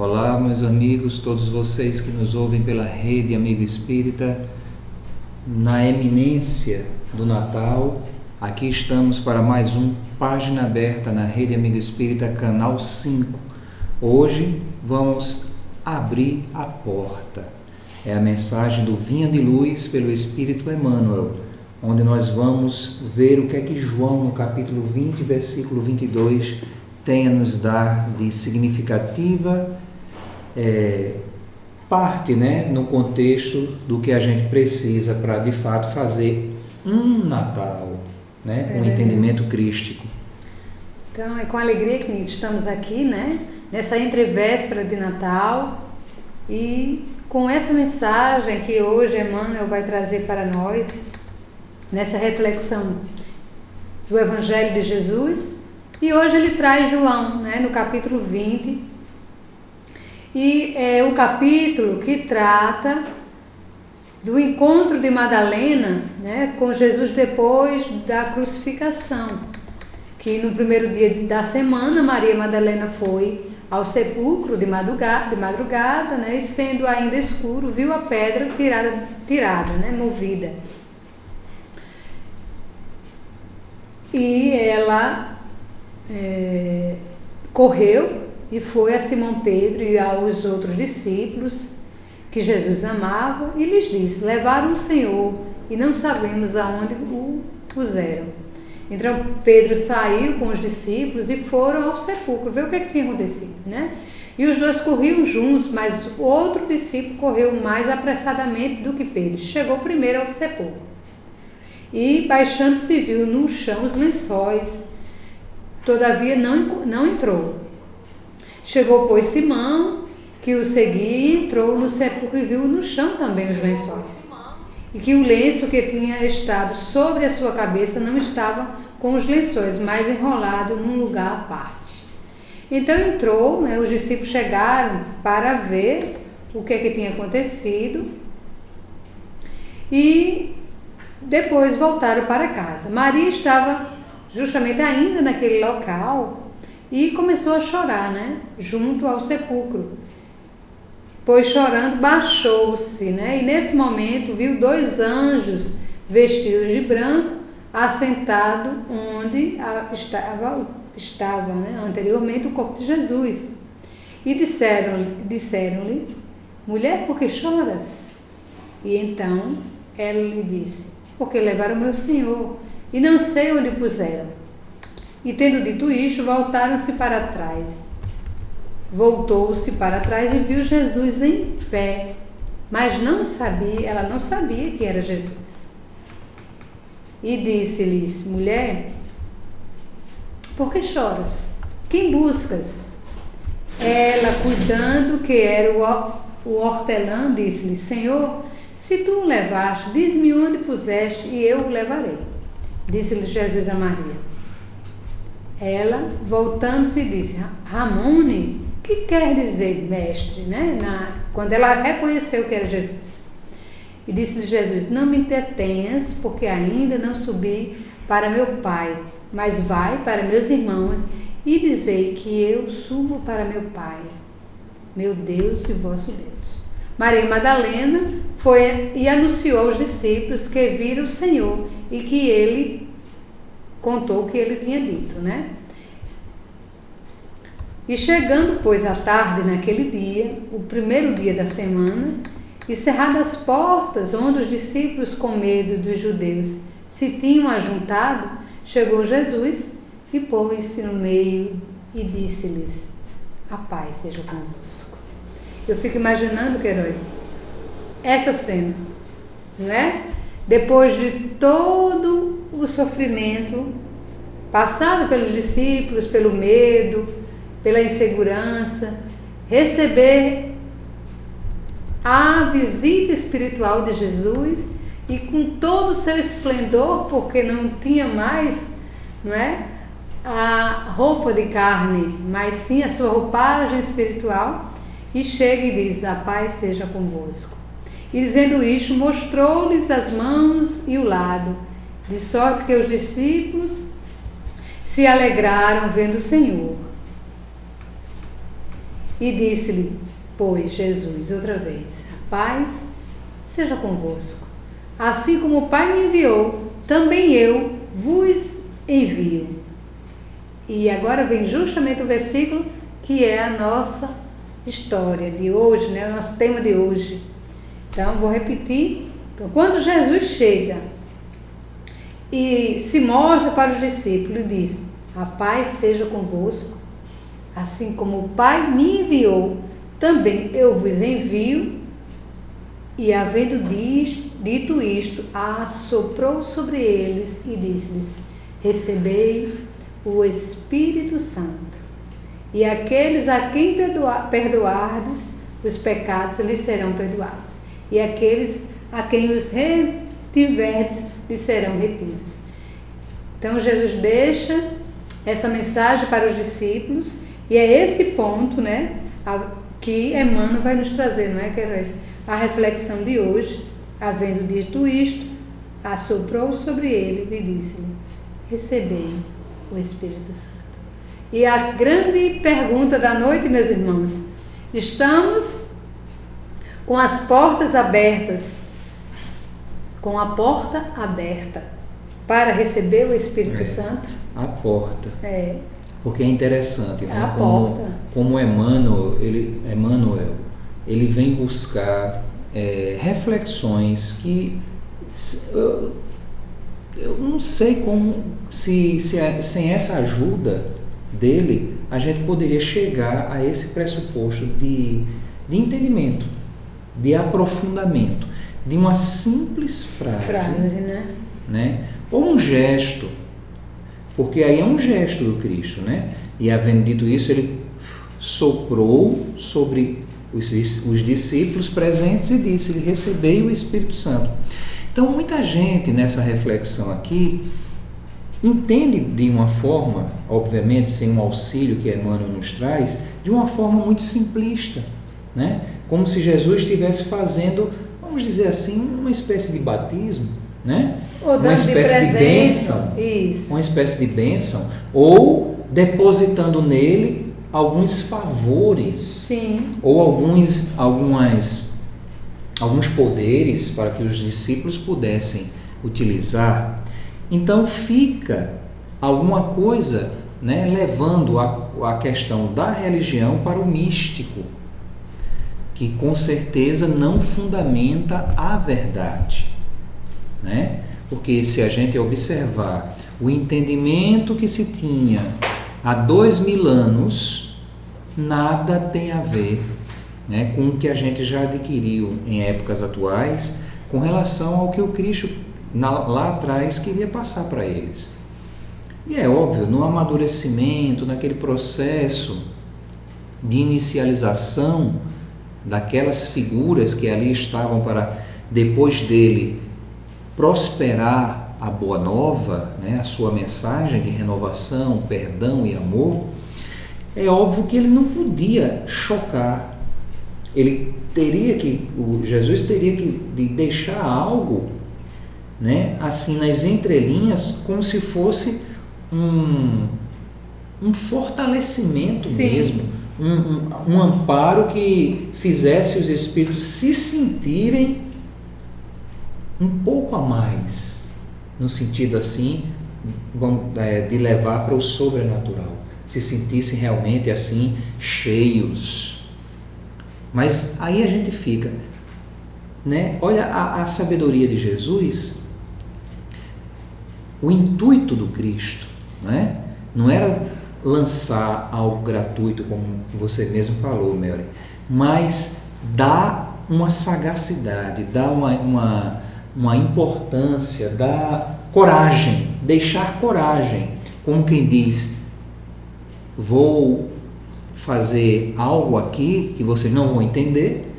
Olá, meus amigos, todos vocês que nos ouvem pela Rede Amigo Espírita, na eminência do Natal, aqui estamos para mais um Página Aberta na Rede Amigo Espírita, canal 5. Hoje vamos abrir a porta. É a mensagem do Vinha de Luz pelo Espírito Emmanuel, onde nós vamos ver o que é que João, no capítulo 20, versículo 22, tem a nos dar de significativa parte, no contexto do que a gente precisa para, de fato, fazer um Natal, um entendimento crístico. Então, é com alegria que estamos aqui, nessa entrevéspera de Natal, e com essa mensagem que hoje Emmanuel vai trazer para nós, nessa reflexão do Evangelho de Jesus. E hoje ele traz João, no capítulo 20, e é um capítulo que trata do encontro de Madalena, com Jesus depois da crucificação, que no primeiro dia da semana Maria Madalena foi ao sepulcro de madrugada, e sendo ainda escuro, viu a pedra tirada, movida. E ela correu e foi a Simão Pedro e aos outros discípulos que Jesus amava e lhes disse: levaram o Senhor e não sabemos aonde o puseram. Então Pedro saiu com os discípulos e foram ao sepulcro ver o que tinha acontecido, E os dois corriam juntos, mas o outro discípulo correu mais apressadamente do que Pedro. Chegou primeiro ao sepulcro e, baixando-se, viu no chão os lençóis. Todavia não entrou. Chegou, pois, Simão, que o seguia, entrou no sepulcro e viu no chão também os lençóis. E que o lenço que tinha estado sobre a sua cabeça não estava com os lençóis, mas enrolado num lugar à parte. Então entrou, os discípulos chegaram para ver o que tinha acontecido e depois voltaram para casa. Maria estava justamente ainda naquele local e começou a chorar, junto ao sepulcro. Pois chorando baixou-se, e nesse momento viu dois anjos vestidos de branco assentado onde estava anteriormente o corpo de Jesus. E disseram-lhe: mulher, por que choras? E então ela lhe disse: porque levaram meu Senhor e não sei onde o puseram. E tendo dito isto, voltaram-se para trás. Voltou-se para trás e viu Jesus em pé, mas ela não sabia que era Jesus. E disse-lhes: mulher, por que choras? Quem buscas? Ela, cuidando que era o hortelã, disse-lhe: Senhor, se tu o levaste, diz-me onde puseste e eu o levarei. Disse-lhe Jesus a Maria. Ela, voltando-se, disse: Ramone, que quer dizer mestre? Quando ela reconheceu que era Jesus. E disse-lhe Jesus: não me detenhas, porque ainda não subi para meu Pai, mas vai para meus irmãos e dizei que eu subo para meu Pai, meu Deus e vosso Deus. Maria Madalena foi e anunciou aos discípulos que viram o Senhor e que ele contou o que ele tinha dito, E chegando, pois, à tarde naquele dia, o primeiro dia da semana, e cerradas as portas onde os discípulos, com medo dos judeus, se tinham ajuntado, chegou Jesus e pôs-se no meio e disse-lhes: a paz seja convosco. Eu fico imaginando, Queiroz, essa cena, Depois de todo o sofrimento passado pelos discípulos, pelo medo, pela insegurança, receber a visita espiritual de Jesus e com todo o seu esplendor, porque não tinha mais, a roupa de carne, mas sim a sua roupagem espiritual, e chega e diz: a paz seja convosco. E dizendo isto, mostrou-lhes as mãos e o lado, de sorte que os discípulos se alegraram vendo o Senhor. E disse-lhe, pois, Jesus, outra vez, a paz seja convosco. Assim como o Pai me enviou, também eu vos envio. E agora vem justamente o versículo que é a nossa história de hoje, né? O nosso tema de hoje. Então, vou repetir. Então, quando Jesus chega e se mostra para os discípulos e diz, a paz seja convosco, assim como o Pai me enviou, também eu vos envio. E havendo dito isto, assoprou sobre eles e disse-lhes, recebei o Espírito Santo. E aqueles a quem perdoardes os pecados lhes serão perdoados. E aqueles a quem os retiverdes lhes serão retidos. Então Jesus deixa essa mensagem para os discípulos e é esse ponto, né, que Emmanuel vai nos trazer, não é, que a reflexão de hoje. Havendo dito isto, assoprou sobre eles e disse-lhe, recebei o Espírito Santo. E a grande pergunta da noite, meus irmãos, estamos com as portas abertas, com a porta aberta para receber o Espírito Santo? A porta. É. Porque é interessante, né? A porta. Como Emmanuel, ele vem buscar reflexões que eu não sei como, sem essa ajuda dele, a gente poderia chegar a esse pressuposto de entendimento, de aprofundamento, de uma simples frase, né? Ou um gesto, porque aí é um gesto do Cristo, né? E havendo dito isso, ele soprou sobre os discípulos presentes e disse-lhe, recebei o Espírito Santo. Então, muita gente nessa reflexão aqui entende de uma forma, obviamente sem um auxílio que Emmanuel nos traz, de uma forma muito simplista, né? Como se Jesus estivesse fazendo, vamos dizer assim, uma espécie de batismo, né? Ou uma espécie de bênção, uma espécie de bênção, ou depositando nele alguns favores. Sim. Ou alguns poderes para que os discípulos pudessem utilizar. Então fica alguma coisa, né, levando a questão da religião para o místico, que com certeza não fundamenta a verdade, né? Porque se a gente observar o entendimento que se tinha há 2000 anos, nada tem a ver, né, com o que a gente já adquiriu em épocas atuais com relação ao que o Cristo lá atrás queria passar para eles. E é óbvio, no amadurecimento, naquele processo de inicialização daquelas figuras que ali estavam para, depois dele, prosperar a Boa Nova, né, a sua mensagem de renovação, perdão e amor, é óbvio que ele não podia chocar. Jesus teria que deixar algo, né, assim nas entrelinhas, como se fosse um fortalecimento. Sim. Mesmo, um amparo que fizesse os espíritos se sentirem um pouco a mais, no sentido assim, de levar para o sobrenatural, se sentissem realmente assim cheios. Mas aí a gente fica, né? Olha a sabedoria de Jesus, o intuito do Cristo, né? Não era lançar algo gratuito, como você mesmo falou, Mary, mas dar uma sagacidade, dar uma importância, dar coragem, deixar coragem, como quem diz, vou fazer algo aqui que vocês não vão entender,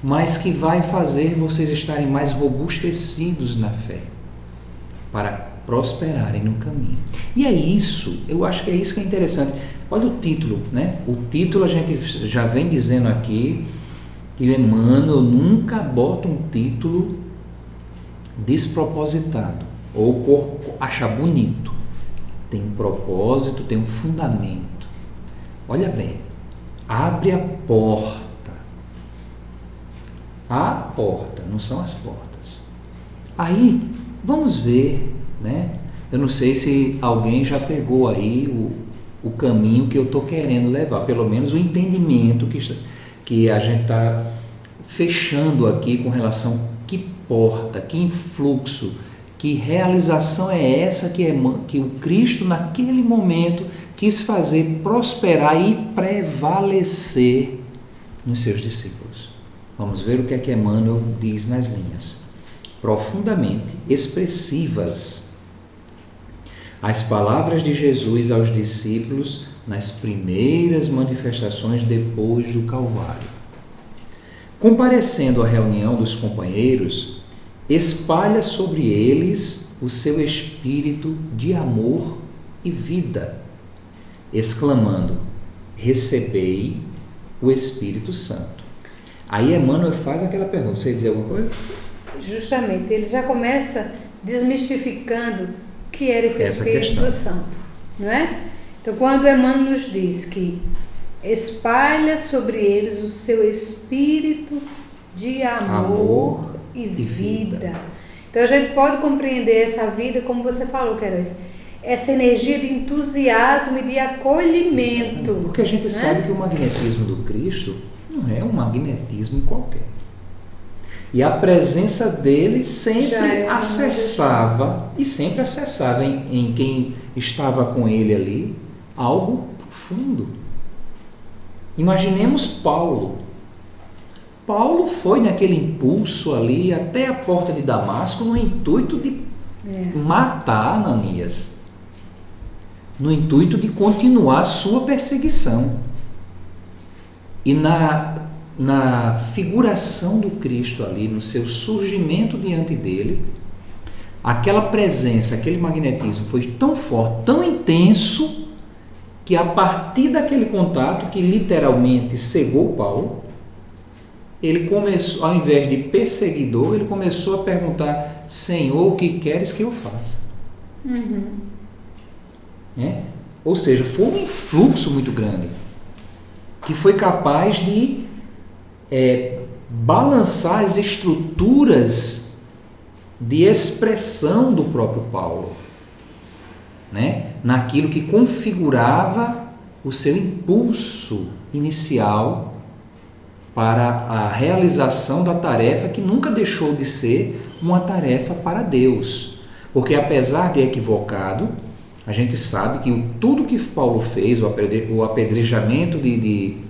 mas que vai fazer vocês estarem mais robustecidos na fé, para prosperarem no caminho. E é isso, eu acho que é isso que é interessante. Olha o título, né? O título a gente já vem dizendo aqui que o Emmanuel nunca bota um título despropositado ou por achar bonito. Tem um propósito, tem um fundamento. Olha bem, abre a porta. A porta, não são as portas. Aí, vamos ver, né? Eu não sei se alguém já pegou aí o caminho que eu estou querendo levar, pelo menos o entendimento que a gente está fechando aqui com relação a que porta, que influxo, que realização é essa que o Cristo naquele momento quis fazer prosperar e prevalecer nos seus discípulos. Vamos ver o que é que Emmanuel diz nas linhas. Profundamente expressivas, as palavras de Jesus aos discípulos nas primeiras manifestações depois do Calvário. Comparecendo à reunião dos companheiros, espalha sobre eles o seu espírito de amor e vida, exclamando: recebei o Espírito Santo. Aí Emmanuel faz aquela pergunta, você ia dizer alguma coisa? Justamente, ele já começa desmistificando o que era esse Espírito Santo, não é? Então, quando Emmanuel nos diz que espalha sobre eles o seu espírito de amor e vida. Então, a gente pode compreender essa vida, como você falou, Queiroz, essa energia de entusiasmo e de acolhimento. Exatamente. Porque a gente sabe que o magnetismo do Cristo não é um magnetismo qualquer. E a presença dele sempre acessava em quem estava com ele ali algo profundo. Imaginemos Paulo. Paulo foi naquele impulso ali até a porta de Damasco no intuito de matar Ananias, no intuito de continuar a sua perseguição. E na figuração do Cristo ali, no seu surgimento diante dele, aquela presença, aquele magnetismo foi tão forte, tão intenso, que a partir daquele contato que literalmente cegou Paulo, ele começou, ao invés de perseguidor, ele começou a perguntar: Senhor, o que queres que eu faça? Ou seja, foi um influxo muito grande, que foi capaz de balançar as estruturas de expressão do próprio Paulo, né? Naquilo que configurava o seu impulso inicial para a realização da tarefa, que nunca deixou de ser uma tarefa para Deus. Porque apesar de equivocado, a gente sabe que tudo que Paulo fez, o apedrejamento de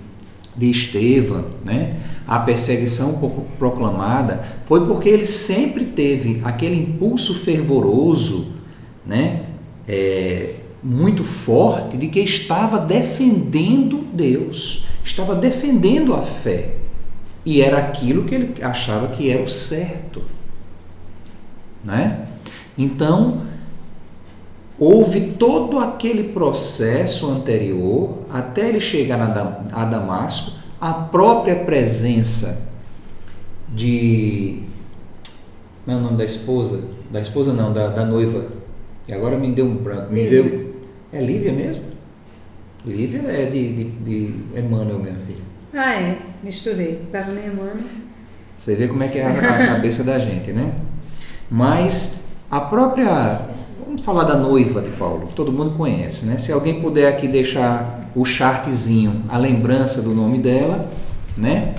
Estevão, né? A perseguição proclamada, foi porque ele sempre teve aquele impulso fervoroso, né? Muito forte, de que estava defendendo Deus, estava defendendo a fé, e era aquilo que ele achava que era o certo, né? Então, houve todo aquele processo anterior, até ele chegar a Damasco, a própria presença de... Não é o nome da esposa? Da esposa não, da noiva. E agora me deu um branco. É Lívia mesmo? Lívia é de Emmanuel, minha filha. Misturei. Falando em Emmanuel. Você vê como é que é a cabeça da gente, né? Mas a própria... Vamos falar da noiva de Paulo, todo mundo conhece, né? Se alguém puder aqui deixar o chartzinho, a lembrança do nome dela, né?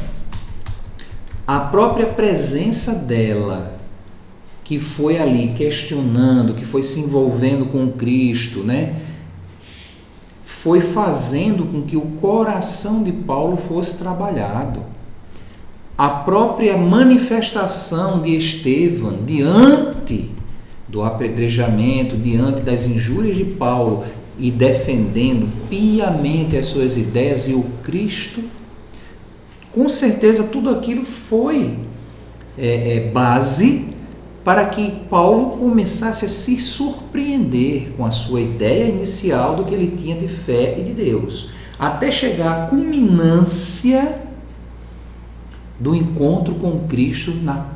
A própria presença dela, que foi ali questionando, que foi se envolvendo com Cristo, né? Foi fazendo com que o coração de Paulo fosse trabalhado. A própria manifestação de Estevão diante do apedrejamento, diante das injúrias de Paulo, e defendendo piamente as suas ideias e o Cristo, com certeza tudo aquilo foi base para que Paulo começasse a se surpreender com a sua ideia inicial do que ele tinha de fé e de Deus, até chegar à culminância do encontro com Cristo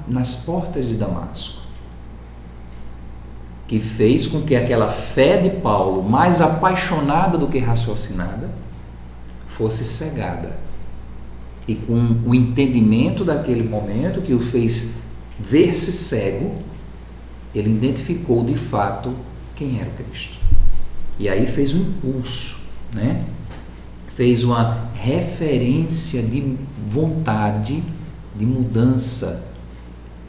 nas portas de Damasco, que fez com que aquela fé de Paulo, mais apaixonada do que raciocinada, fosse cegada. E com o entendimento daquele momento que o fez ver-se cego, ele identificou de fato quem era o Cristo. E aí fez um impulso, né? Fez uma referência de vontade, de mudança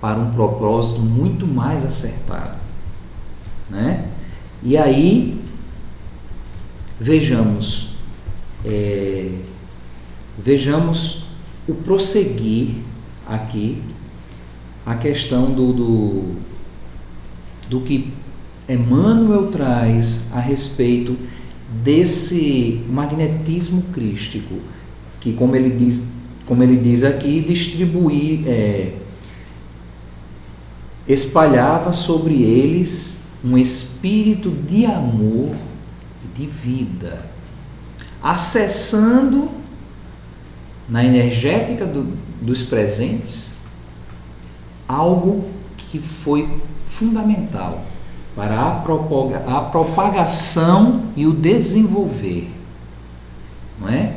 para um propósito muito mais acertado, né? E aí, vejamos o prosseguir aqui, a questão do que Emmanuel traz a respeito desse magnetismo crístico, que como ele diz aqui, espalhava sobre eles um espírito de amor e de vida, acessando na energética dos presentes algo que foi fundamental para a propagação e o desenvolver, não é?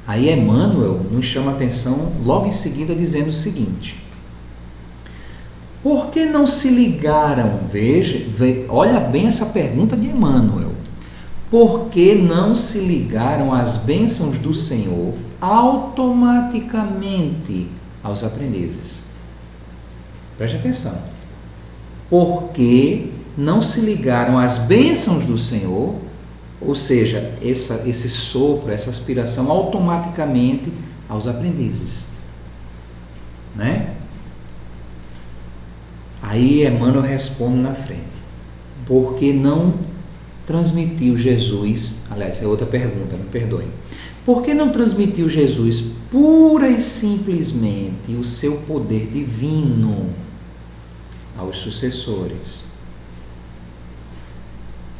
Aí Emmanuel nos chama a atenção logo em seguida dizendo o seguinte: por que não se ligaram? Olha bem essa pergunta de Emmanuel. Por que não se ligaram as bênçãos do Senhor automaticamente aos aprendizes? Preste atenção. Por que não se ligaram as bênçãos do Senhor, ou seja, esse sopro, essa aspiração automaticamente aos aprendizes, né? Aí Emmanuel responde na frente: porque não transmitiu Jesus, aliás, é outra pergunta, me perdoem. Por que não transmitiu Jesus pura e simplesmente o seu poder divino aos sucessores?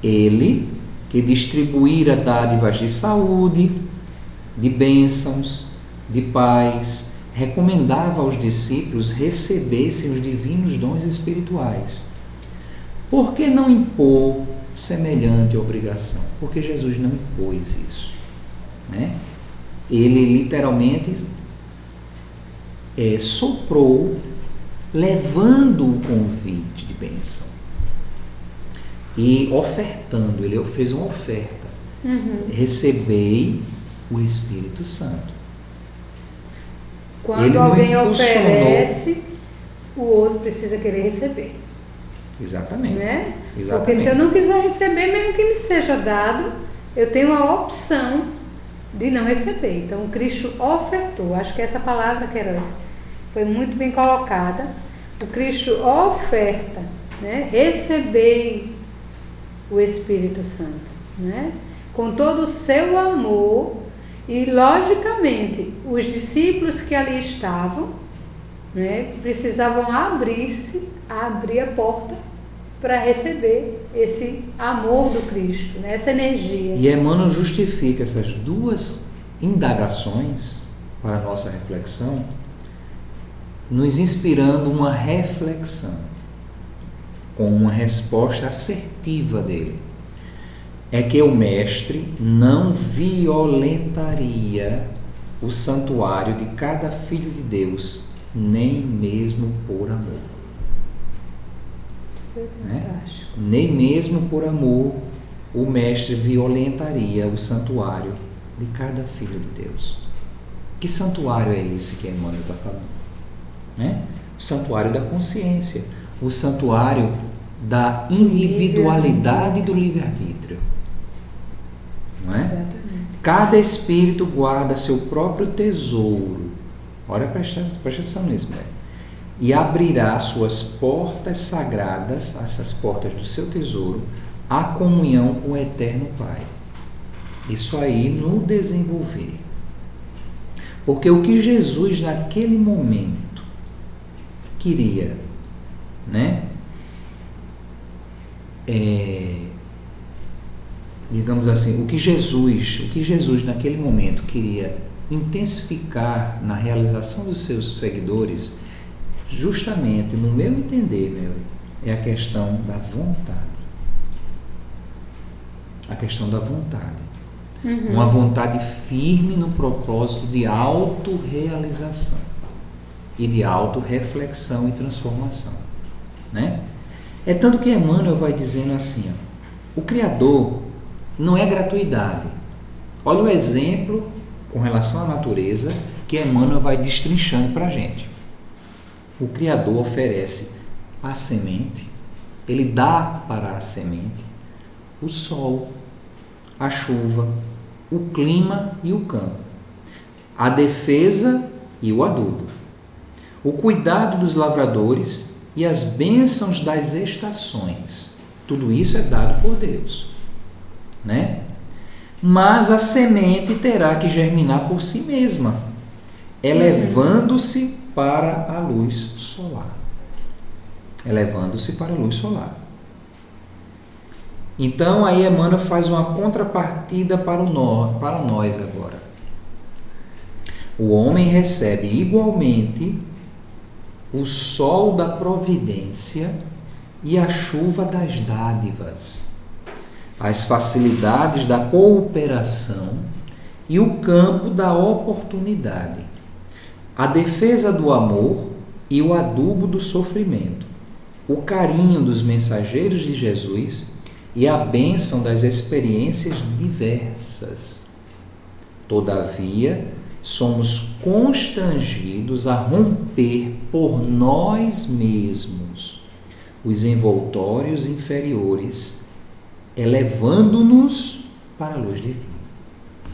Ele que distribuíra dádivas de saúde, de bênçãos, de paz, recomendava aos discípulos recebessem os divinos dons espirituais. Por que não impor semelhante obrigação? Porque Jesus não impôs isso, né? Ele literalmente soprou, levando o convite de bênção e ofertando. Ele fez uma oferta. Recebei o Espírito Santo. Quando alguém oferece, o outro precisa querer receber. Exatamente. Né? Exatamente. Porque se eu não quiser receber, mesmo que me seja dado, eu tenho a opção de não receber. Então, o Cristo ofertou. Acho que essa palavra, Queiroz, foi muito bem colocada. O Cristo oferta, né? Recebei o Espírito Santo, né? Com todo o seu amor. E, logicamente, os discípulos que ali estavam, né, precisavam abrir a porta para receber esse amor do Cristo, né, essa energia. E Emmanuel justifica essas duas indagações para a nossa reflexão, nos inspirando uma reflexão, com uma resposta assertiva dele. É que o mestre não violentaria o santuário de cada filho de Deus, nem mesmo por amor. Isso é fantástico. Nem mesmo por amor o mestre violentaria o santuário de cada filho de Deus. Que santuário é esse que Emmanuel está falando? Né? O santuário da consciência, o santuário da individualidade do livre-arbítrio. Não é? Exatamente. Cada espírito guarda seu próprio tesouro. Olha, presta atenção nisso, mulher. E abrirá suas portas sagradas, essas portas do seu tesouro, à comunhão com o Eterno Pai. Isso aí no desenvolver. Porque o que Jesus naquele momento queria, né? Digamos assim, o que Jesus naquele momento queria intensificar na realização dos seus seguidores, justamente, no meu entender, é a questão da vontade. A questão da vontade. Uma vontade firme no propósito de autorrealização e de autorreflexão e transformação, né? É tanto que Emmanuel vai dizendo assim, ó, o Criador não é gratuidade. Olha o exemplo com relação à natureza que Emmanuel vai destrinchando para a gente. O Criador oferece a semente, ele dá para a semente o sol, a chuva, o clima e o campo, a defesa e o adubo, o cuidado dos lavradores e as bênçãos das estações. Tudo isso é dado por Deus, né? Mas a semente terá que germinar por si mesma, elevando-se para a luz solar. Elevando-se para a luz solar. Então, aí Emmanuel faz uma contrapartida para nós agora. O homem recebe igualmente o sol da providência e a chuva das dádivas, as facilidades da cooperação e o campo da oportunidade, a defesa do amor e o adubo do sofrimento, o carinho dos mensageiros de Jesus e a bênção das experiências diversas. Todavia, somos constrangidos a romper por nós mesmos os envoltórios inferiores, elevando-nos para a luz divina.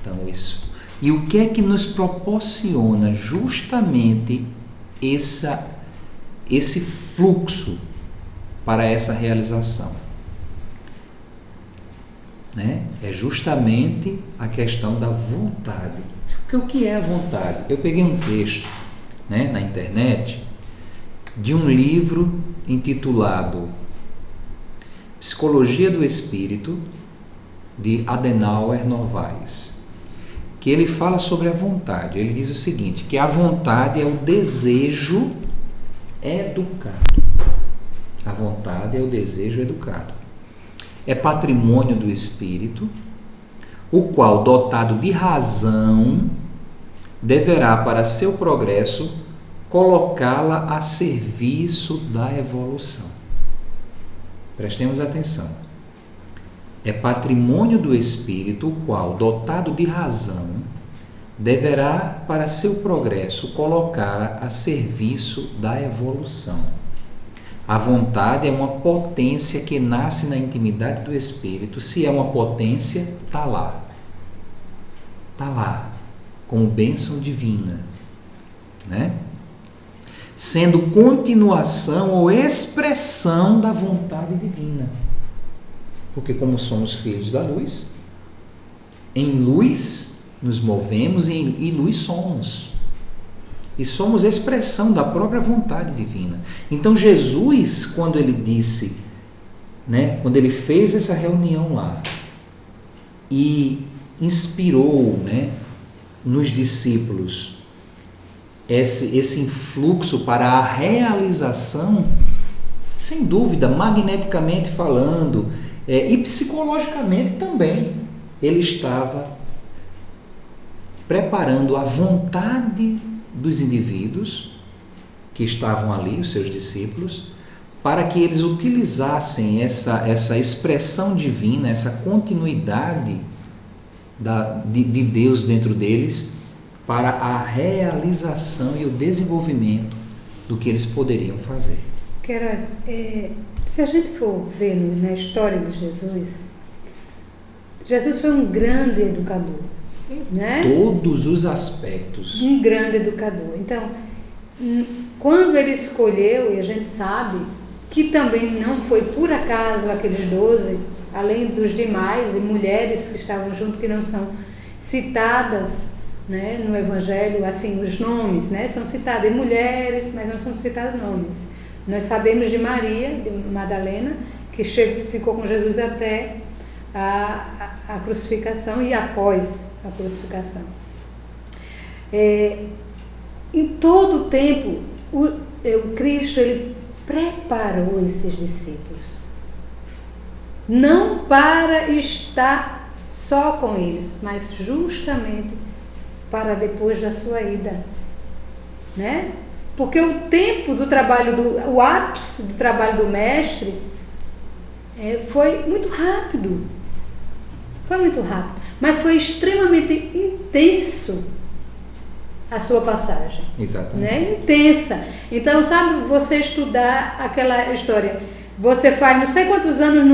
Então, isso. E o que é que nos proporciona justamente esse fluxo para essa realização? Né? É justamente a questão da vontade. Porque o que é a vontade? Eu peguei um texto, né, na internet de um livro intitulado Psicologia do Espírito, de Adenauer Novaes, que ele fala sobre a vontade. Ele diz o seguinte, que a vontade é o desejo educado. A vontade é o desejo educado. É patrimônio do espírito, o qual, dotado de razão, deverá, para seu progresso, colocá-la a serviço da evolução. Prestemos atenção. É patrimônio do espírito, o qual, dotado de razão, deverá, para seu progresso, colocá-la a serviço da evolução. A vontade é uma potência que nasce na intimidade do espírito. Se é uma potência, está lá. Está lá, como bênção divina, né? Sendo continuação ou expressão da vontade divina. Porque como somos filhos da luz, em luz nos movemos e luz somos. E somos expressão da própria vontade divina. Então Jesus, quando ele disse, né, quando ele fez essa reunião lá e inspirou, né, nos discípulos esse influxo para a realização, sem dúvida, magneticamente falando, e psicologicamente também, ele estava preparando a vontade dos indivíduos que estavam ali, os seus discípulos, para que eles utilizassem essa expressão divina, essa continuidade de Deus dentro deles, para a realização e o desenvolvimento do que eles poderiam fazer. Queiroz, se a gente for ver na história de Jesus, Jesus foi um grande educador. Né? Todos os aspectos. Um grande educador. Então, quando ele escolheu, e a gente sabe que também não foi por acaso aqueles 12, além dos demais, e mulheres que estavam junto, que não são citadas, né, no Evangelho, assim, os nomes, né, são citadas mulheres, mas não são citados nomes. Nós sabemos de Maria, de Madalena, que ficou com Jesus até a crucificação e após a crucificação. Em todo o tempo, o Cristo, ele preparou esses discípulos, não para estar só com eles, mas justamente para depois da sua ida, né? Porque o tempo do trabalho, o ápice do trabalho do mestre foi muito rápido. Foi muito rápido, mas foi extremamente intenso a sua passagem. Exatamente. Né? Intensa. Então, sabe, você estudar aquela história, você faz não sei quantos anos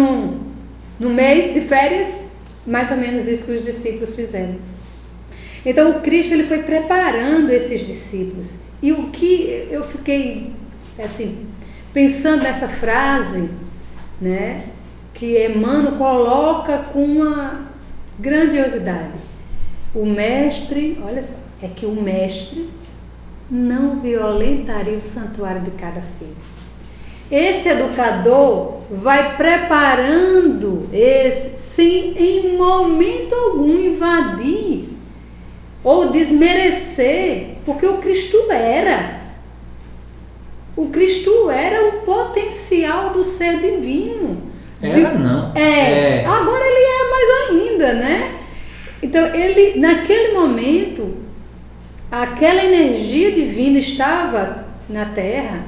no mês de férias, mais ou menos isso que os discípulos fizeram. Então, o Cristo ele foi preparando esses discípulos. E o que eu fiquei assim pensando nessa frase, né, que Emmanuel coloca com uma grandiosidade. O mestre, olha só, é que o mestre não violentaria o santuário de cada filho. Esse educador vai preparando sem em momento algum invadir ou desmerecer, porque o Cristo era o potencial do ser divino. Não. Agora ele é mais ainda, né? Então, ele, naquele momento, aquela energia divina estava na Terra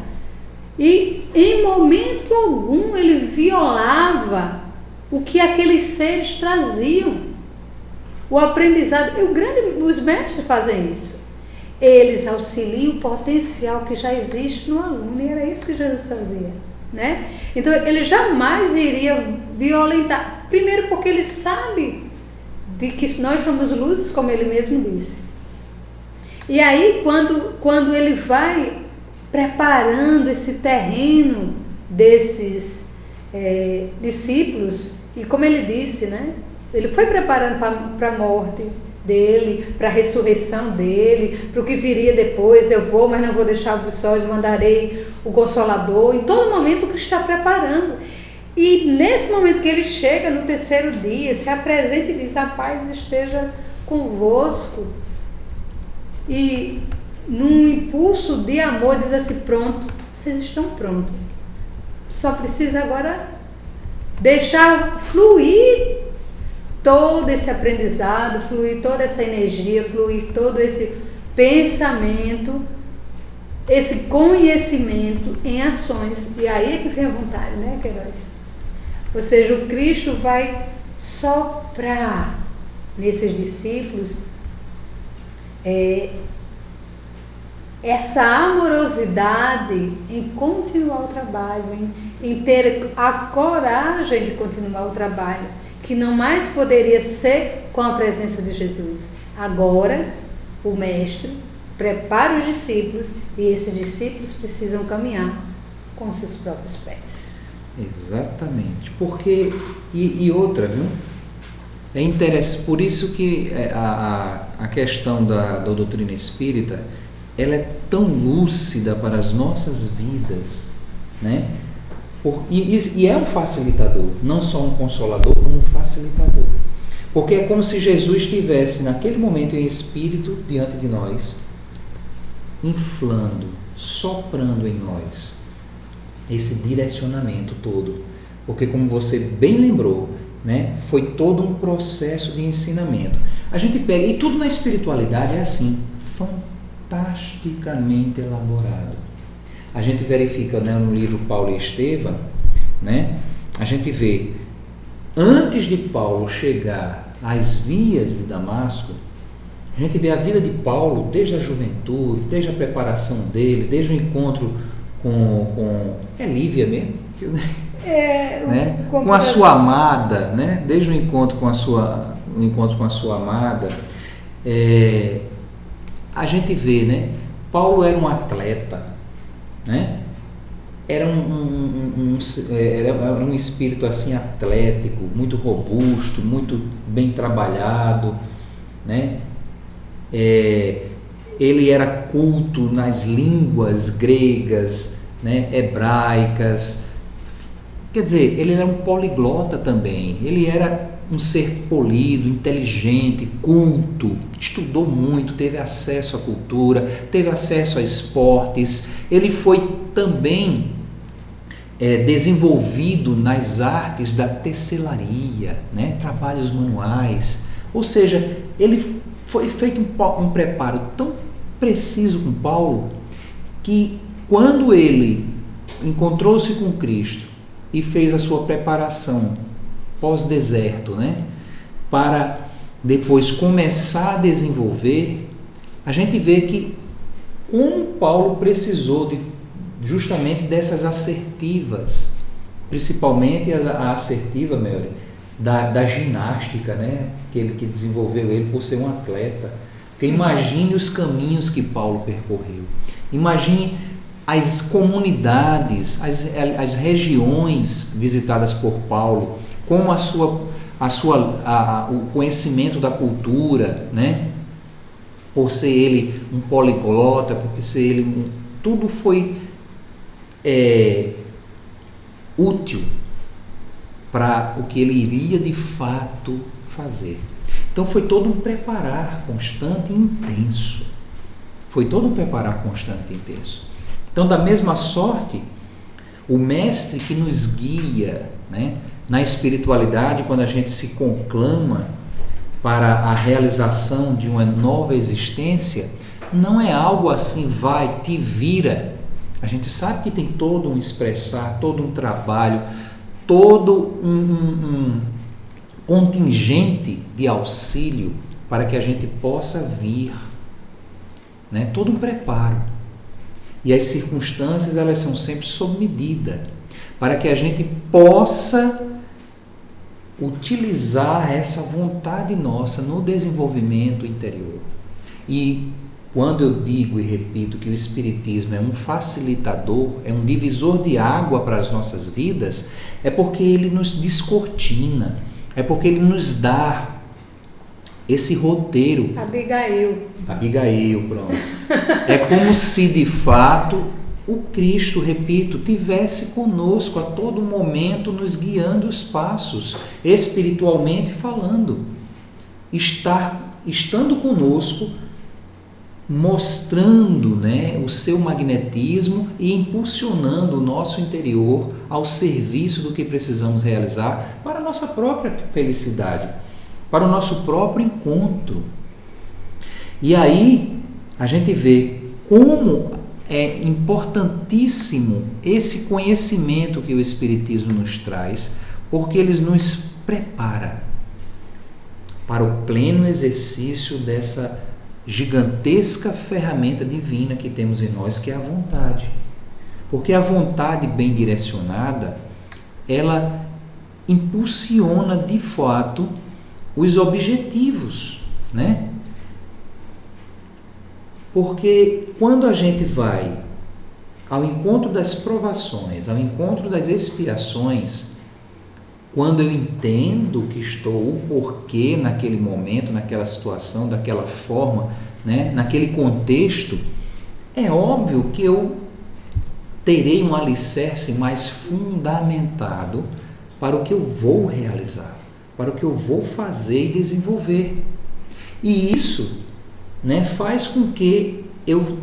e, em momento algum, ele violava o que aqueles seres traziam. O aprendizado, os mestres fazem isso. Eles auxiliam o potencial que já existe no aluno, e era isso que Jesus fazia, né? Então, ele jamais iria violentar. Primeiro porque ele sabe de que nós somos luzes, como ele mesmo disse. E aí, quando ele vai preparando esse terreno desses discípulos, e como ele disse, né? Ele foi preparando para a morte dele, para a ressurreição dele, para o que viria depois. Eu vou, mas não vou deixar-vos sós, mandarei o Consolador. Em todo momento o Cristo está preparando. E nesse momento que ele chega no terceiro dia, se apresenta e diz: a paz esteja convosco. E num impulso de amor diz assim: pronto, vocês estão prontos. Só precisa agora deixar fluir todo esse aprendizado, fluir toda essa energia, fluir todo esse pensamento, esse conhecimento em ações. E aí é que vem a vontade, né, Queiroz? Ou seja, o Cristo vai soprar nesses discípulos essa amorosidade em continuar o trabalho, em ter a coragem de continuar o trabalho, que não mais poderia ser com a presença de Jesus. Agora, o Mestre prepara os discípulos e esses discípulos precisam caminhar com seus próprios pés. Exatamente. Porque, e outra, viu? É interessante, por isso que a questão da doutrina espírita, ela é tão lúcida para as nossas vidas, né? E é um facilitador, não só um consolador, como um facilitador. Porque é como se Jesus estivesse naquele momento em espírito diante de nós, inflando, soprando em nós esse direcionamento todo. Porque, como você bem lembrou, né, foi todo um processo de ensinamento. A gente pega, e tudo na espiritualidade é assim, fantasticamente elaborado. A gente verifica, né, no livro Paulo e Estevão, né, a gente vê, antes de Paulo chegar às vias de Damasco, a gente vê a vida de Paulo desde a juventude, desde a preparação dele, desde o encontro com Lívia mesmo, né, com a sua amada, né, desde o encontro com a sua amada, a gente vê, né, Paulo era um atleta, né? Era um espírito assim atlético, muito robusto, muito bem trabalhado, né? Ele era culto nas línguas gregas, né, hebraicas. Quer dizer, ele era um poliglota também. Ele era um ser polido, inteligente, culto, estudou muito, teve acesso à cultura, teve acesso a esportes. Ele foi também desenvolvido nas artes da tecelaria, né? Trabalhos manuais. Ou seja, ele foi feito um preparo tão preciso com Paulo que quando ele encontrou-se com Cristo e fez a sua preparação pós-deserto, né? Para depois começar a desenvolver, a gente vê que como Paulo precisou justamente dessas assertivas, principalmente a assertiva, Mary, da ginástica, né? que desenvolveu ele por ser um atleta. Porque imagine os caminhos que Paulo percorreu, imagine as comunidades, as regiões visitadas por Paulo, como o conhecimento da cultura, né? Por ser ele um poliglota, porque ser ele tudo foi útil para o que ele iria de fato fazer. Então foi todo um preparar constante e intenso. Foi todo um preparar constante e intenso. Então, da mesma sorte, o mestre que nos guia, né, na espiritualidade, quando a gente se conclama para a realização de uma nova existência, não é algo assim, vai, te vira. A gente sabe que tem todo um expressar, todo um trabalho, todo um contingente de auxílio para que a gente possa vir, né? Todo um preparo. E as circunstâncias, elas são sempre sob medida, para que a gente possa utilizar essa vontade nossa no desenvolvimento interior. E quando eu digo e repito que o Espiritismo é um facilitador, é um divisor de água para as nossas vidas, é porque ele nos descortina, é porque ele nos dá esse roteiro. Abigail, pronto. É como se de fato o Cristo, repito, tivesse conosco a todo momento, nos guiando os passos, espiritualmente falando. Estando conosco, mostrando, né, o seu magnetismo e impulsionando o nosso interior ao serviço do que precisamos realizar para a nossa própria felicidade, para o nosso próprio encontro. E aí a gente vê como é importantíssimo esse conhecimento que o Espiritismo nos traz, porque ele nos prepara para o pleno exercício dessa gigantesca ferramenta divina que temos em nós, que é a vontade. Porque a vontade bem direcionada, ela impulsiona de fato os objetivos, né? Porque quando a gente vai ao encontro das provações, ao encontro das expiações, quando eu entendo que estou, o porquê naquele momento, naquela situação, daquela forma, né, naquele contexto, é óbvio que eu terei um alicerce mais fundamentado para o que eu vou realizar, para o que eu vou fazer e desenvolver. E isso, né, faz com que eu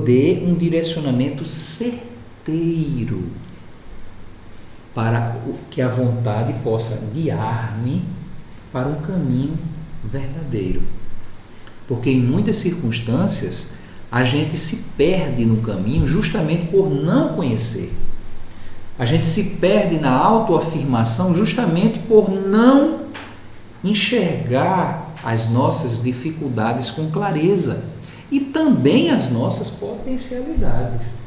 dê um direcionamento certeiro para que a vontade possa guiar-me para um caminho verdadeiro. Porque em muitas circunstâncias a gente se perde no caminho justamente por não conhecer. A gente se perde na autoafirmação justamente por não enxergar as nossas dificuldades com clareza e também as nossas potencialidades.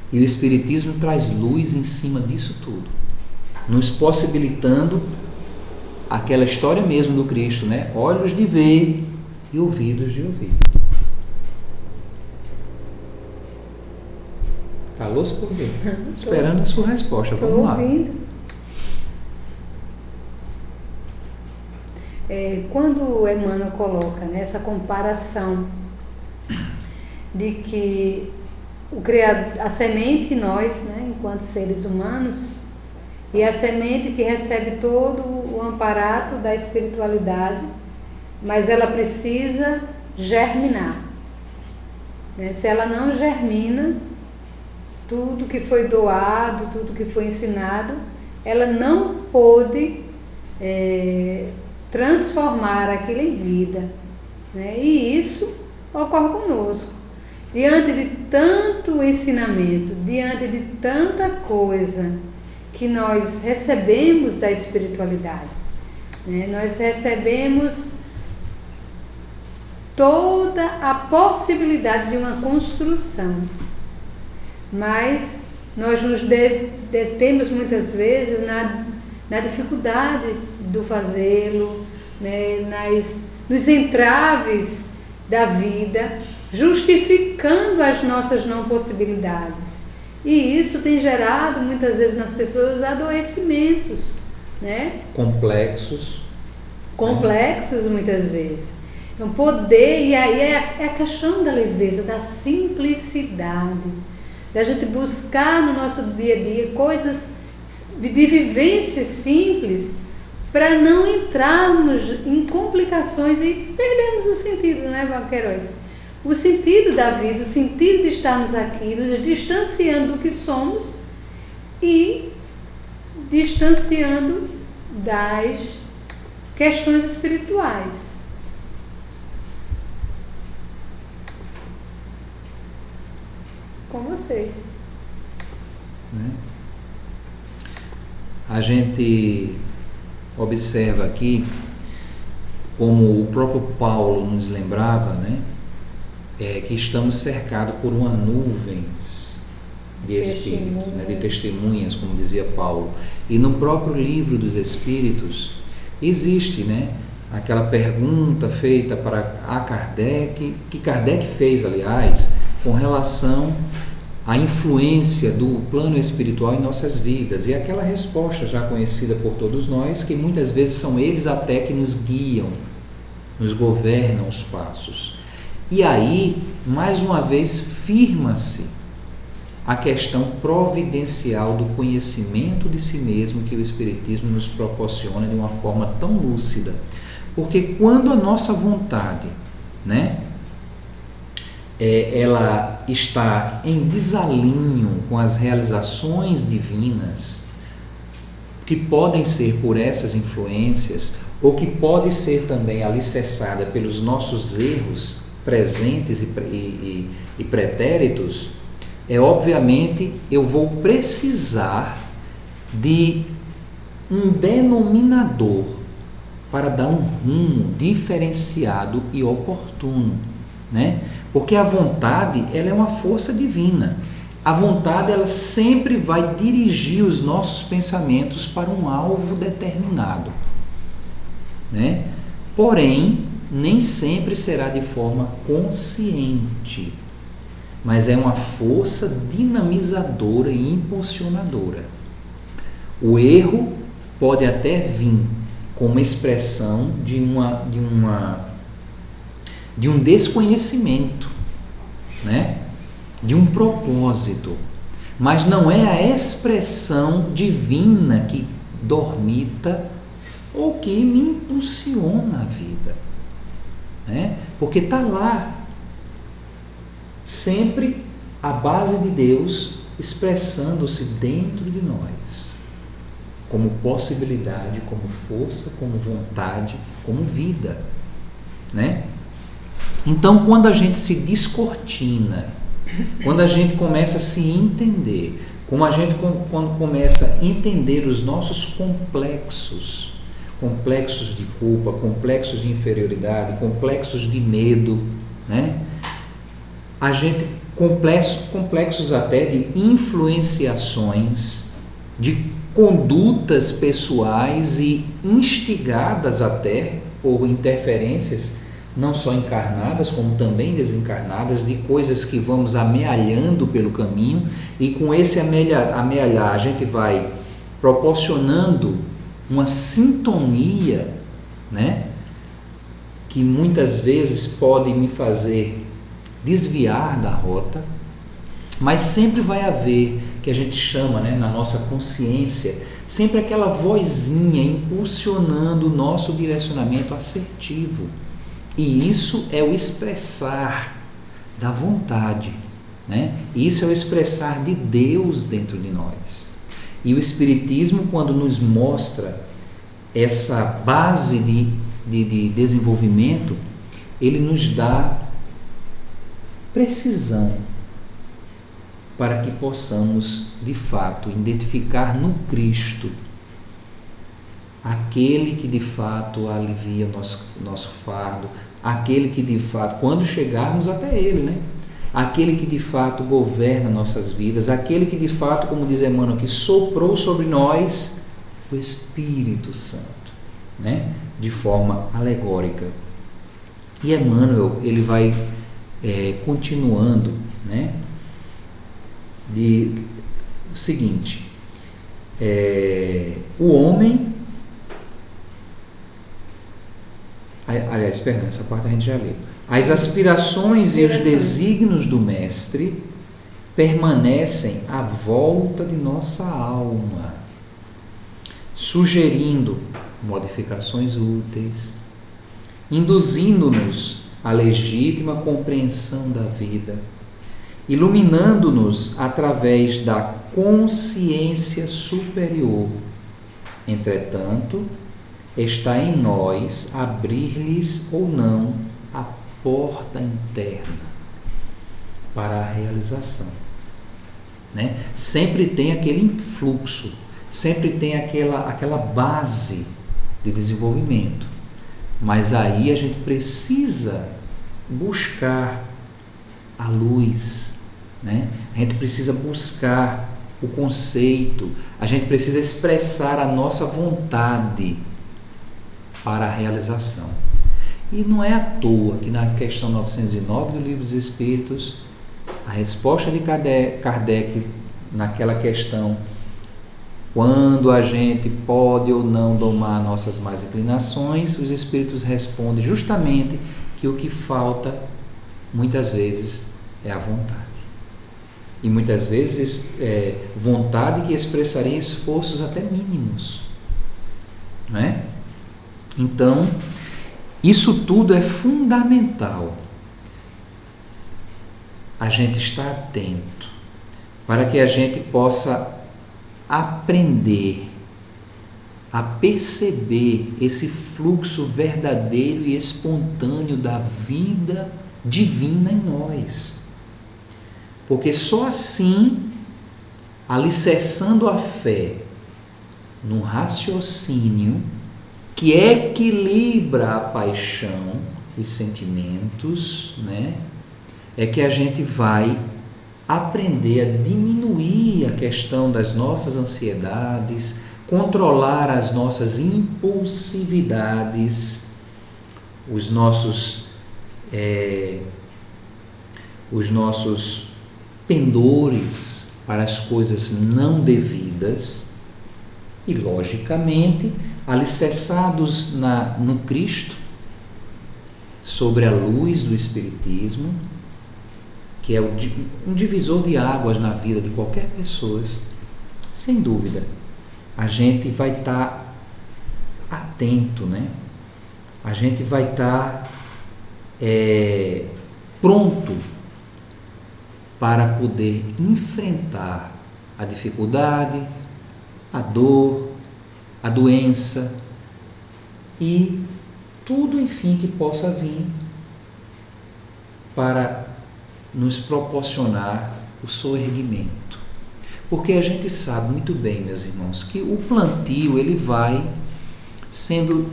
E o Espiritismo traz luz em cima disso tudo, nos possibilitando aquela história mesmo do Cristo, né? Olhos de ver e ouvidos de ouvir. Calou-se por quê? Esperando a sua resposta. Vamos lá. Ouvindo. Quando o Emmanuel coloca nessa comparação de que o Criador, a semente nós, né, enquanto seres humanos, e a semente que recebe todo o amparato da espiritualidade, mas ela precisa germinar, né? Se ela não germina, tudo que foi doado, tudo que foi ensinado, ela não pôde transformar aquilo em vida, né? E isso ocorre conosco. Diante de tanto ensinamento, diante de tanta coisa que nós recebemos da espiritualidade, né? Nós recebemos toda a possibilidade de uma construção, mas nós nos detemos muitas vezes na dificuldade do fazê-lo, né? Nos entraves da vida, justificando as nossas não possibilidades. E isso tem gerado muitas vezes nas pessoas adoecimentos, né? Complexos Muitas vezes. Então, poder, e aí é a questão da leveza, da simplicidade, da gente buscar no nosso dia a dia coisas de vivências simples, para não entrarmos em complicações e perdermos o sentido, né, Queiroz? O sentido da vida, o sentido de estarmos aqui, nos distanciando do que somos e distanciando das questões espirituais. Com você. Né? A gente observa aqui, como o próprio Paulo nos lembrava, né? Que estamos cercados por uma nuvens de espírito, né? De testemunhas, como dizia Paulo. E no próprio livro dos Espíritos existe, né? Aquela pergunta feita a Kardec, que Kardec fez, aliás, com relação à influência do plano espiritual em nossas vidas, e aquela resposta já conhecida por todos nós, que muitas vezes são eles até que nos guiam, nos governam os passos. E aí, mais uma vez, firma-se a questão providencial do conhecimento de si mesmo que o Espiritismo nos proporciona de uma forma tão lúcida. Porque quando a nossa vontade, né, ela está em desalinho com as realizações divinas, que podem ser por essas influências, ou que pode ser também alicerçada pelos nossos erros presentes e pretéritos, obviamente eu vou precisar de um denominador para dar um rumo diferenciado e oportuno, né? Porque a vontade, ela é uma força divina. A vontade, ela sempre vai dirigir os nossos pensamentos para um alvo determinado, né? Porém, nem sempre será de forma consciente, mas é uma força dinamizadora e impulsionadora. O erro pode até vir como expressão de um desconhecimento, né? De um propósito, mas não é a expressão divina que dormita ou que me impulsiona a vida, né? Porque está lá, sempre a base de Deus expressando-se dentro de nós, como possibilidade, como força, como vontade, como vida, né? Então, quando a gente se descortina, quando a gente começa a se entender, quando começa a entender os nossos complexos de culpa, complexos de inferioridade, complexos de medo, né? A gente, complexos até de influenciações, de condutas pessoais e instigadas até por interferências não só encarnadas, como também desencarnadas, de coisas que vamos amealhando pelo caminho, e com esse amealhar a gente vai proporcionando uma sintonia, né, que muitas vezes pode me fazer desviar da rota, mas sempre vai haver, que a gente chama, né, na nossa consciência, sempre aquela vozinha impulsionando o nosso direcionamento assertivo. E isso é o expressar da vontade, né? Isso é o expressar de Deus dentro de nós. E o Espiritismo, quando nos mostra essa base de desenvolvimento, ele nos dá precisão para que possamos, de fato, identificar no Cristo aquele que de fato alivia o nosso fardo, aquele que de fato, quando chegarmos até Ele, né? Aquele que de fato governa nossas vidas, aquele que de fato, como diz Emmanuel aqui, soprou sobre nós o Espírito Santo, né? De forma alegórica. E Emmanuel, ele vai continuando, né? O seguinte, o homem, aliás, perdão, essa parte a gente já leu. As aspirações e os desígnios do Mestre permanecem à volta de nossa alma, sugerindo modificações úteis, induzindo-nos à legítima compreensão da vida, iluminando-nos através da consciência superior. Entretanto, está em nós abrir-lhes ou não a porta interna para a realização, né? Sempre tem aquele influxo, sempre tem aquela base de desenvolvimento, mas aí a gente precisa buscar a luz, né? A gente precisa buscar o conceito, a gente precisa expressar a nossa vontade para a realização. E não é à toa que na questão 909 do Livro dos Espíritos, a resposta de Kardec naquela questão, quando a gente pode ou não domar nossas más inclinações, os Espíritos respondem justamente que o que falta, muitas vezes, é a vontade. E muitas vezes vontade que expressaria esforços até mínimos, não é? Então, isso tudo é fundamental. A gente estar atento para que a gente possa aprender a perceber esse fluxo verdadeiro e espontâneo da vida divina em nós. Porque só assim, alicerçando a fé no raciocínio que equilibra a paixão, os sentimentos, né? É que a gente vai aprender a diminuir a questão das nossas ansiedades, controlar as nossas impulsividades, os nossos pendores para as coisas não devidas e, logicamente, alicerçados no Cristo, sobre a luz do Espiritismo, que é um divisor de águas na vida de qualquer pessoa, sem dúvida, a gente vai estar atento, né? A gente vai estar pronto para poder enfrentar a dificuldade, a dor, a doença e tudo, enfim, que possa vir para nos proporcionar o soerguimento. Porque a gente sabe muito bem, meus irmãos, que o plantio ele vai sendo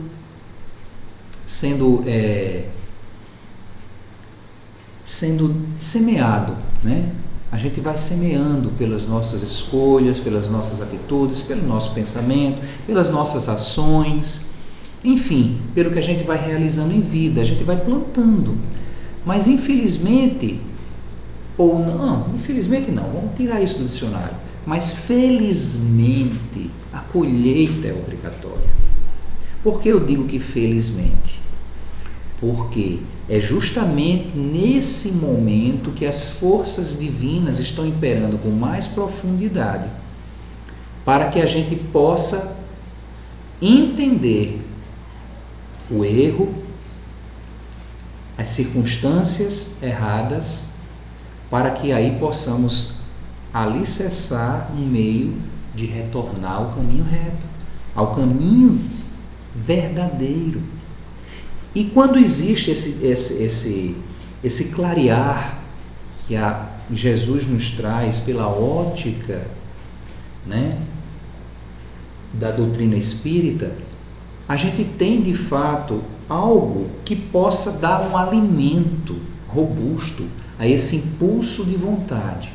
semeado, né? A gente vai semeando pelas nossas escolhas, pelas nossas atitudes, pelo nosso pensamento, pelas nossas ações, enfim, pelo que a gente vai realizando em vida, a gente vai plantando. Mas infelizmente, ou não, infelizmente não, vamos tirar isso do dicionário, mas felizmente a colheita é obrigatória. Por que eu digo que felizmente? Porque é justamente nesse momento que as forças divinas estão imperando com mais profundidade, para que a gente possa entender o erro, as circunstâncias erradas, para que aí possamos alicerçar um meio de retornar ao caminho reto, ao caminho verdadeiro. E quando existe esse clarear que Jesus nos traz pela ótica, né, da doutrina espírita, a gente tem de fato algo que possa dar um alimento robusto a esse impulso de vontade,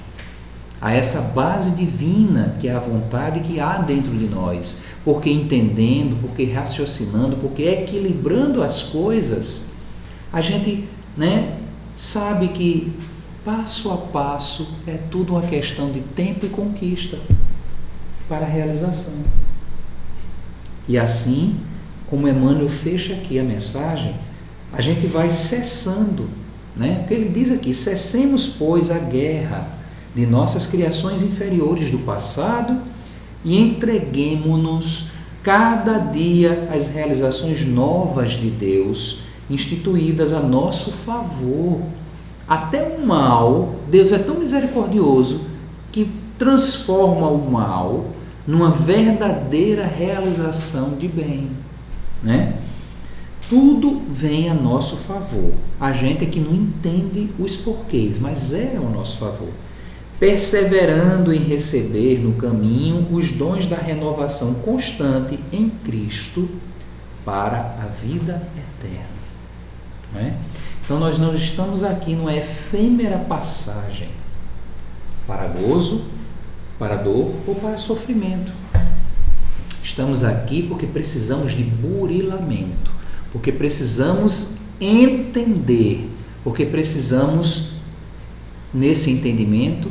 a essa base divina que é a vontade que há dentro de nós, porque entendendo, porque raciocinando, porque equilibrando as coisas, a gente, né, sabe que passo a passo é tudo uma questão de tempo e conquista para a realização. E assim, como Emmanuel fecha aqui a mensagem, a gente vai cessando, né? Porque ele diz aqui: cessemos, pois, a guerra de nossas criações inferiores do passado e entreguemo-nos cada dia às realizações novas de Deus, instituídas a nosso favor. Até o mal, Deus é tão misericordioso que transforma o mal numa verdadeira realização de bem, né? Tudo vem a nosso favor. A gente é que não entende os porquês, mas é ao nosso favor. Perseverando em receber no caminho os dons da renovação constante em Cristo para a vida eterna, não é? Então nós não estamos aqui numa efêmera passagem para gozo, para dor ou para sofrimento. Estamos aqui porque precisamos de burilamento, porque precisamos entender, porque precisamos, nesse entendimento,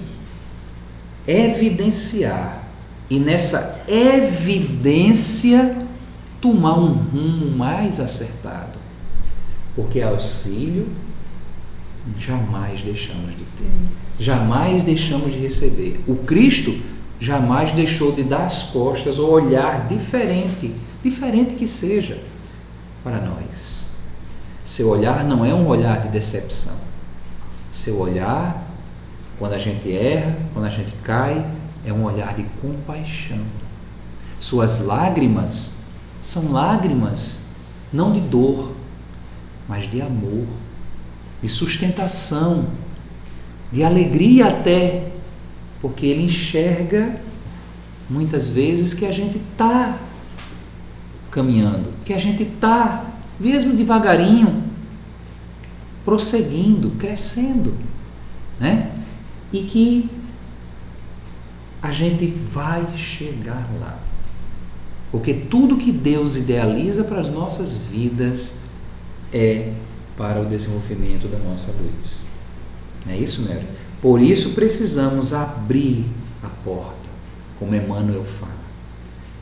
evidenciar, e nessa evidência tomar um rumo mais acertado, porque auxílio jamais deixamos de ter, jamais deixamos de receber. O Cristo jamais deixou de dar as costas ou olhar diferente que seja, para nós. Seu olhar não é um olhar de decepção. Seu olhar, quando a gente erra, quando a gente cai, é um olhar de compaixão. Suas lágrimas são lágrimas não de dor, mas de amor, de sustentação, de alegria até, porque ele enxerga muitas vezes que a gente está caminhando, que a gente está, mesmo devagarinho, prosseguindo, crescendo, né? E que a gente vai chegar lá, porque tudo que Deus idealiza para as nossas vidas é para o desenvolvimento da nossa luz. Não é isso, Mary? Por isso precisamos abrir a porta, como Emmanuel fala.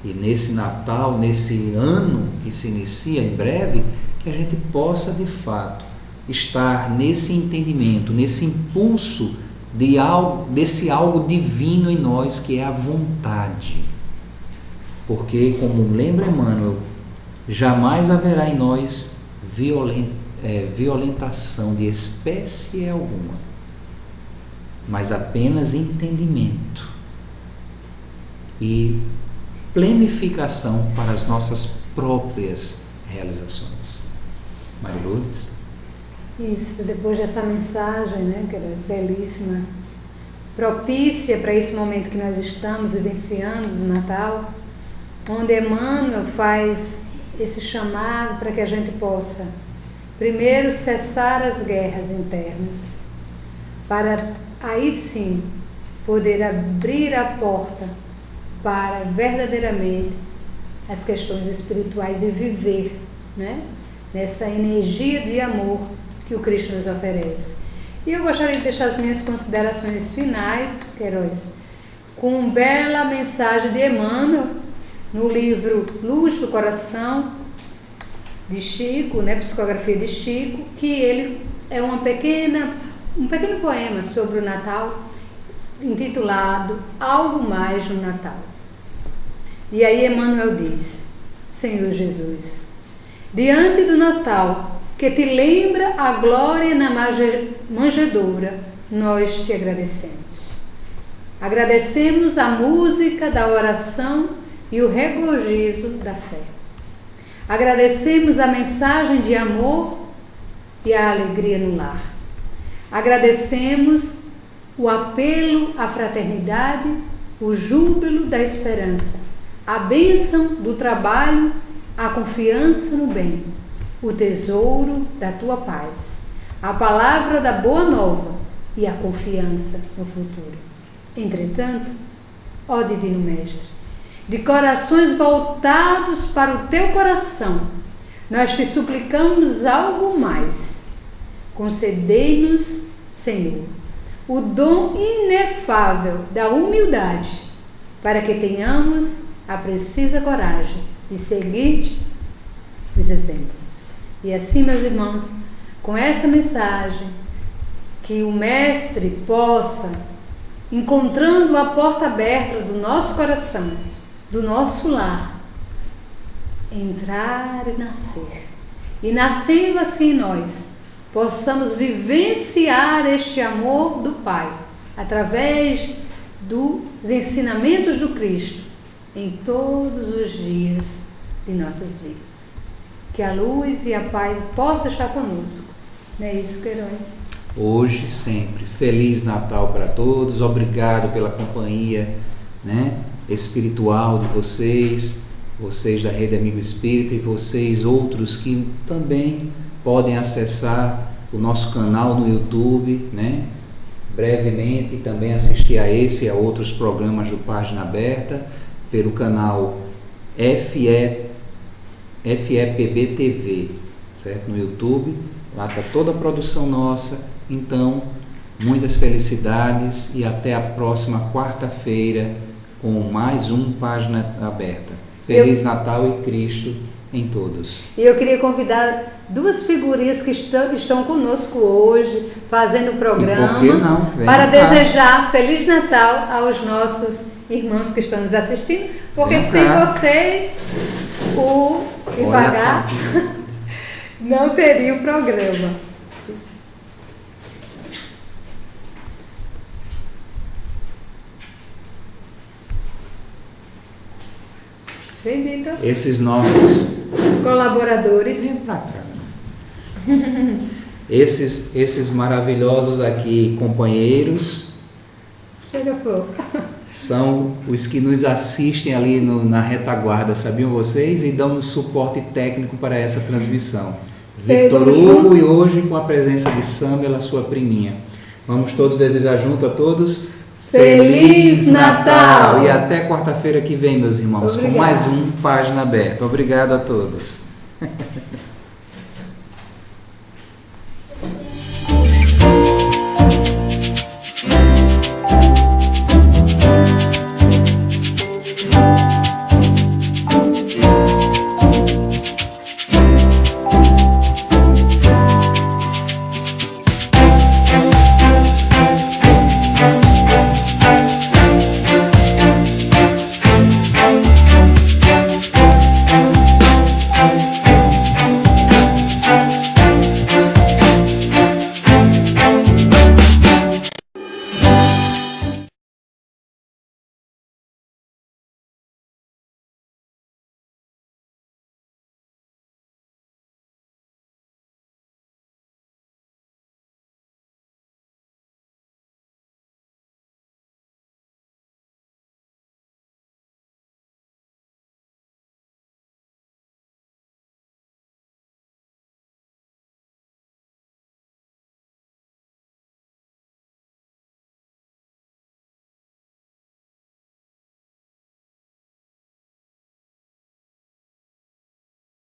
E nesse Natal, nesse ano que se inicia em breve, que a gente possa de fato estar nesse entendimento, nesse impulso de algo, desse algo divino em nós, que é a vontade. Porque, como lembra Emmanuel, jamais haverá em nós violentação de espécie alguma, mas apenas entendimento e planificação para as nossas próprias realizações. Maria Lourdes? Isso, depois dessa mensagem, né, Queiroz, belíssima, propícia para esse momento que nós estamos vivenciando no Natal, onde Emmanuel faz esse chamado para que a gente possa, primeiro, cessar as guerras internas, para aí sim poder abrir a porta para verdadeiramente as questões espirituais e viver, né, nessa energia de amor que o Cristo nos oferece. E eu gostaria de deixar as minhas considerações finais, Queiroz, com uma bela mensagem de Emmanuel no livro Luz do Coração, de Chico, né, Psicografia de Chico, que ele é um pequeno poema sobre o Natal, intitulado Algo Mais no Natal. E aí Emmanuel diz: Senhor Jesus, diante do Natal, que te lembra a glória na manjedoura, nós te agradecemos. Agradecemos a música da oração e o regozijo da fé. Agradecemos a mensagem de amor e a alegria no lar. Agradecemos o apelo à fraternidade, o júbilo da esperança, a bênção do trabalho, a confiança no bem, o tesouro da tua paz, a palavra da boa nova e a confiança no futuro. Entretanto, ó Divino Mestre, de corações voltados para o teu coração, nós te suplicamos algo mais. Concedei-nos, Senhor, o dom inefável da humildade, para que tenhamos a precisa coragem de seguir-te os exemplos. E assim, meus irmãos, com essa mensagem, que o Mestre possa, encontrando a porta aberta do nosso coração, do nosso lar, entrar e nascer. E nascendo assim nós, possamos vivenciar este amor do Pai, através dos ensinamentos do Cristo, em todos os dias de nossas vidas. Que a luz e a paz possam estar conosco. Não é isso, Queiroz? Hoje e sempre. Feliz Natal para todos. Obrigado pela companhia, espiritual de vocês da Rede Amigo Espírita e vocês outros que também podem acessar o nosso canal no YouTube, brevemente, e também assistir a esse e a outros programas do Página Aberta pelo canal FEPB TV, certo? No YouTube, lá está toda a produção nossa. Então, muitas felicidades e até a próxima quarta-feira com mais um Página Aberta. Feliz Natal e Cristo em todos. E eu queria convidar duas figurinhas que estão conosco hoje, fazendo o programa, e por que não? Para desejar Feliz Natal aos nossos irmãos que estão nos assistindo, porque sem vocês, o Ivagá não teria o programa. Vem, Vitor. Esses nossos colaboradores. Vem pra cá. Esses maravilhosos aqui companheiros. Chega pouco. São os que nos assistem ali na retaguarda, sabiam vocês? E dão-nos suporte técnico para essa transmissão. Victor Hugo e hoje com a presença de Samela, sua priminha. Vamos todos desejar junto a todos Feliz Natal! E até quarta-feira que vem, meus irmãos, com mais um Página Aberta. Obrigado a todos.